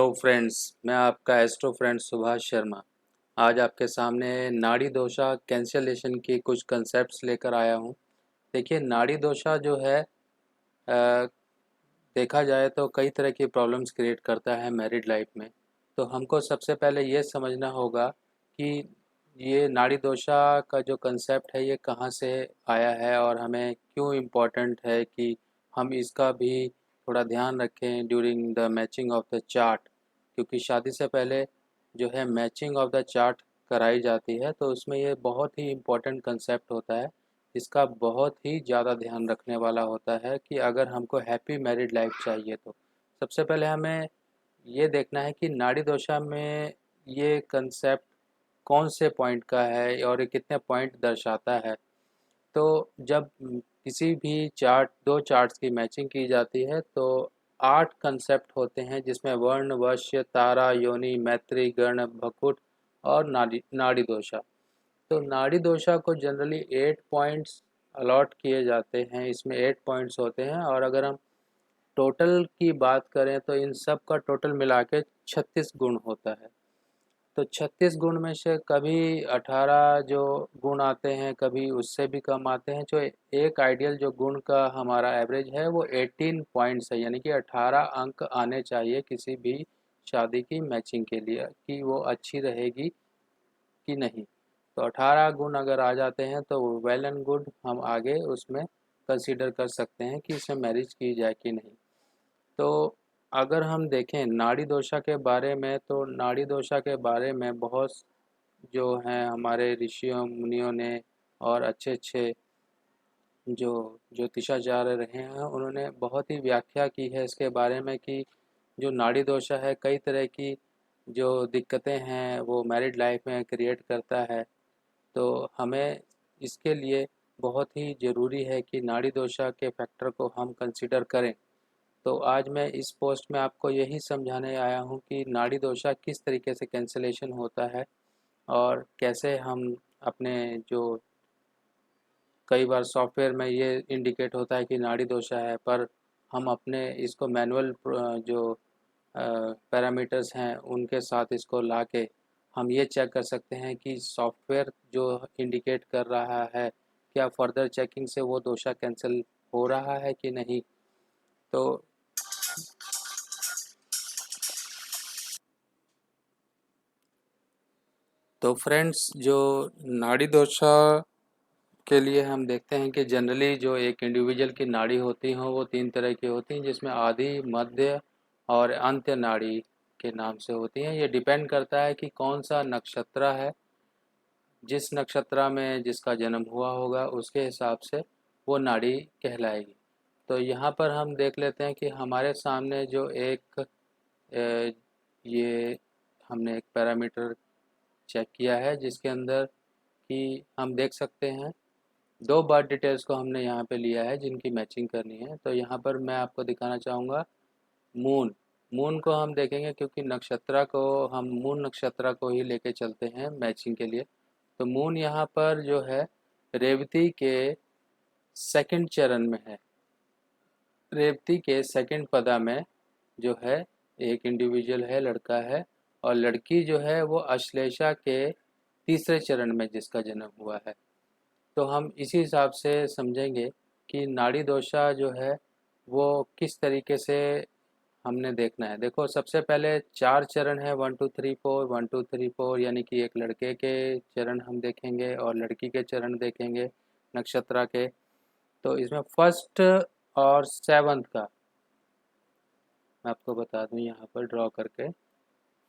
Hello friends, मैं आपका astro friend Subhash Sharma. आज आपके सामने नाड़ी दोषा कैंसलेशन की कुछ कंसेप्ट्स लेकर आया हूँ। देखिए, नाड़ी दोषा जो है देखा जाए तो कई तरह की प्रॉब्लम्स क्रिएट करता है मैरिड लाइफ में। तो हमको सबसे पहले ये समझना होगा कि ये नाड़ी दोषा का जो कंसेप्ट है ये कहाँ से आया है और हमें क्यों इम्पोर्टेंट है कि हम इसका भी थोड़ा ध्यान रखें during the matching of the chart. क्योंकि शादी से पहले जो है मैचिंग ऑफ द चार्ट कराई जाती है, तो उसमें ये बहुत ही इम्पोर्टेंट कंसेप्ट होता है। इसका बहुत ही ज़्यादा ध्यान रखने वाला होता है कि अगर हमको हैप्पी मैरिड लाइफ चाहिए तो सबसे पहले हमें ये देखना है कि नाड़ी दोषा में ये कंसेप्ट कौन से पॉइंट का है और ये कितने पॉइंट दर्शाता है। तो जब किसी भी चार्ट दो चार्ट्स की मैचिंग की जाती है तो 8 कंसेप्ट होते हैं, जिसमें वर्ण, वश्य, तारा, योनि, मैत्री, गण, भकुट और नाड़ी नाड़ी दोषा। तो नाड़ी दोषा को जनरली 8 पॉइंट्स अलॉट किए जाते हैं। इसमें 8 पॉइंट्स होते हैं और अगर हम टोटल की बात करें तो इन सब का टोटल मिला के 36 गुण होता है। तो 36 गुण में से कभी 18 जो गुण आते हैं, कभी उससे भी कम आते हैं। जो एक आइडियल जो गुण का हमारा एवरेज है वो 18 पॉइंट्स है, यानी कि 18 अंक आने चाहिए किसी भी शादी की मैचिंग के लिए कि वो अच्छी रहेगी कि नहीं। तो 18 गुण अगर आ जाते हैं तो वेल एंड गुड, हम आगे उसमें कंसीडर कर सकते हैं कि इसमें मैरिज की जाए कि नहीं। तो अगर हम देखें नाड़ी दोषा के बारे में, तो नाड़ी दोषा के बारे में बहुत जो हैं हमारे ऋषियों मुनियों ने और अच्छे अच्छे जो ज्योतिषाचार्य रहे हैं उन्होंने बहुत ही व्याख्या की है इसके बारे में कि जो नाड़ी दोषा है कई तरह की जो दिक्कतें हैं वो मैरिड लाइफ में क्रिएट करता है। तो हमें इसके लिए बहुत ही ज़रूरी है कि नाड़ी दोषा के फैक्टर को हम कंसीडर करें। तो आज मैं इस पोस्ट में आपको यही समझाने आया हूँ कि नाड़ी दोषा किस तरीके से कैंसलेशन होता है और कैसे हम अपने जो कई बार सॉफ्टवेयर में ये इंडिकेट होता है कि नाड़ी दोषा है, पर हम अपने इसको मैनुअल जो पैरामीटर्स हैं उनके साथ इसको ला के हम ये चेक कर सकते हैं कि सॉफ्टवेयर जो इंडिकेट कर रहा है क्या फर्दर चेकिंग से वो दोषा कैंसिल हो रहा है कि नहीं। तो फ्रेंड्स, जो नाड़ी दोषा के लिए हम देखते हैं कि जनरली जो एक इंडिविजुअल की नाड़ी होती हैं वो 3 तरह की होती हैं, जिसमें आदि, मध्य और अंत्य नाड़ी के नाम से होती हैं। ये डिपेंड करता है कि कौन सा नक्षत्र है, जिस नक्षत्र में जिसका जन्म हुआ होगा उसके हिसाब से वो नाड़ी कहलाएगी। तो यहाँ पर हम देख लेते हैं कि हमारे सामने जो एक ये हमने एक पैरामीटर चेक किया है जिसके अंदर कि हम देख सकते हैं 2 बर्थ डिटेल्स को हमने यहाँ पे लिया है जिनकी मैचिंग करनी है। तो यहाँ पर मैं आपको दिखाना चाहूँगा मून। मून को हम देखेंगे क्योंकि नक्षत्र को हम मून नक्षत्र को ही लेके चलते हैं मैचिंग के लिए। तो मून यहाँ पर जो है रेवती के सेकंड चरण में है। रेवती के सेकंड पदा में जो है एक इंडिविजुअल है, लड़का है, और लड़की जो है वो अश्लेषा के तीसरे चरण में जिसका जन्म हुआ है। तो हम इसी हिसाब से समझेंगे कि नाड़ी दोषा जो है वो किस तरीके से हमने देखना है। देखो, सबसे पहले 4 चरण है, 1 2 3 4, 1 2 3 4, यानी कि एक लड़के के चरण हम देखेंगे और लड़की के चरण देखेंगे नक्षत्र के। तो इसमें फर्स्ट और सेवंथ का मैं आपको बता दूं यहाँ पर ड्रॉ करके।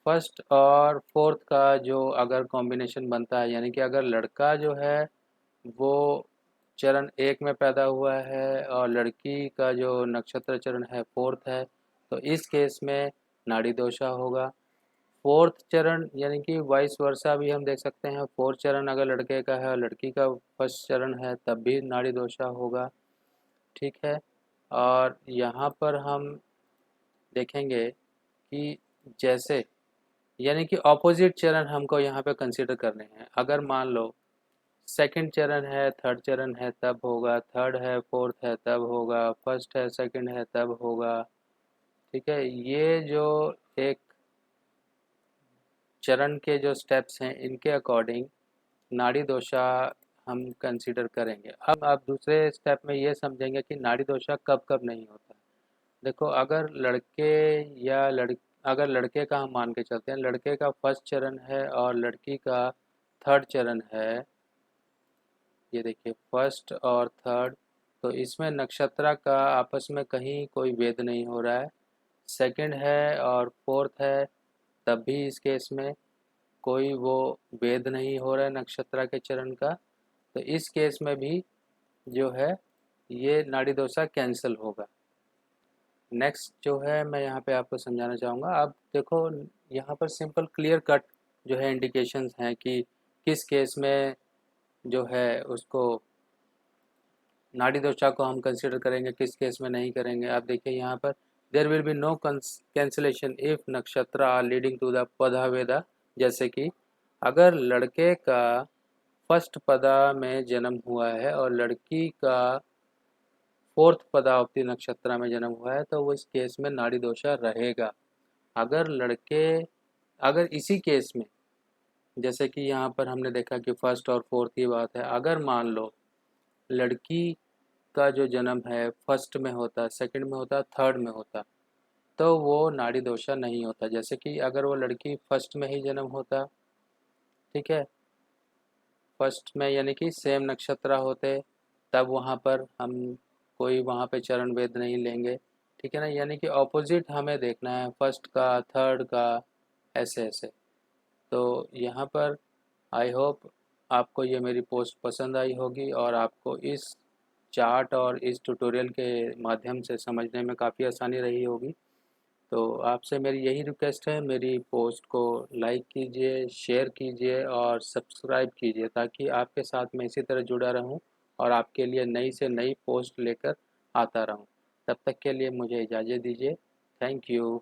फर्स्ट और फोर्थ का जो अगर कॉम्बिनेशन बनता है, यानी कि अगर लड़का जो है वो चरण 1 में पैदा हुआ है और लड़की का जो नक्षत्र चरण है फोर्थ है, तो इस केस में नाड़ी दोषा होगा। फोर्थ चरण यानी कि वाइस वर्सा भी हम देख सकते हैं, फोर्थ चरण अगर लड़के का है और लड़की का फर्स्ट चरण है तब भी नाड़ी दोषा होगा। ठीक है। और यहाँ पर हम देखेंगे कि जैसे यानी कि ऑपोजिट चरण हमको यहाँ पे कंसीडर करने हैं। अगर मान लो सेकंड चरण है, थर्ड चरण है तब होगा, थर्ड है, फोर्थ है तब होगा, फर्स्ट है, सेकंड है तब होगा। ठीक है। ये जो एक चरण के जो स्टेप्स हैं इनके अकॉर्डिंग नाड़ी दोषा हम कंसीडर करेंगे। अब आप दूसरे स्टेप में ये समझेंगे कि नाड़ी दोषा कब कब नहीं होता। देखो, अगर लड़के का हम मान के चलते हैं, लड़के का फर्स्ट चरण है और लड़की का थर्ड चरण है, ये देखिए फर्स्ट और थर्ड, तो इसमें नक्षत्रा का आपस में कहीं कोई भेद नहीं हो रहा है। सेकंड है और फोर्थ है, तब भी इस केस में कोई वो भेद नहीं हो रहा है नक्षत्रा के चरण का, तो इस केस में भी जो है ये नाड़ी दोषा कैंसिल होगा। नेक्स्ट जो है मैं यहाँ पे आपको समझाना चाहूँगा। अब देखो, यहाँ पर सिंपल क्लियर कट जो है इंडिकेशंस हैं कि किस केस में जो है उसको नाड़ी दोषा को हम कंसिडर करेंगे, किस केस में नहीं करेंगे। आप देखिए यहाँ पर there will be no cancellation if nakshatra are leading to the pada Veda. जैसे कि अगर लड़के का फर्स्ट पदा में जन्म हुआ है और लड़की का फोर्थ पदावती नक्षत्र में जन्म हुआ है तो वो इस केस में नाड़ी दोषा रहेगा। अगर लड़के अगर इसी केस में, जैसे कि यहाँ पर हमने देखा कि फर्स्ट और फोर्थ की बात है, अगर मान लो लड़की का जो जन्म है फर्स्ट में होता, सेकंड में होता, थर्ड में होता, तो वो नाड़ी दोषा नहीं होता। जैसे कि अगर वो लड़की फर्स्ट में ही जन्म होता, ठीक है, फर्स्ट में यानी कि सेम नक्षत्र होते, तब वहाँ पर हम कोई वहाँ पे चरण वेद नहीं लेंगे, ठीक है ना। यानी कि ऑपोजिट हमें देखना है, फर्स्ट का, थर्ड का, ऐसे ऐसे। तो यहाँ पर आई होप आपको ये मेरी पोस्ट पसंद आई होगी और आपको इस चार्ट और इस ट्यूटोरियल के माध्यम से समझने में काफ़ी आसानी रही होगी। तो आपसे मेरी यही रिक्वेस्ट है, मेरी पोस्ट को लाइक कीजिए, शेयर कीजिए और सब्सक्राइब कीजिए ताकि आपके साथ मैं इसी तरह जुड़ा रहूं और आपके लिए नई से नई पोस्ट लेकर आता रहूं। तब तक के लिए मुझे इजाज़त दीजिए। Thank you.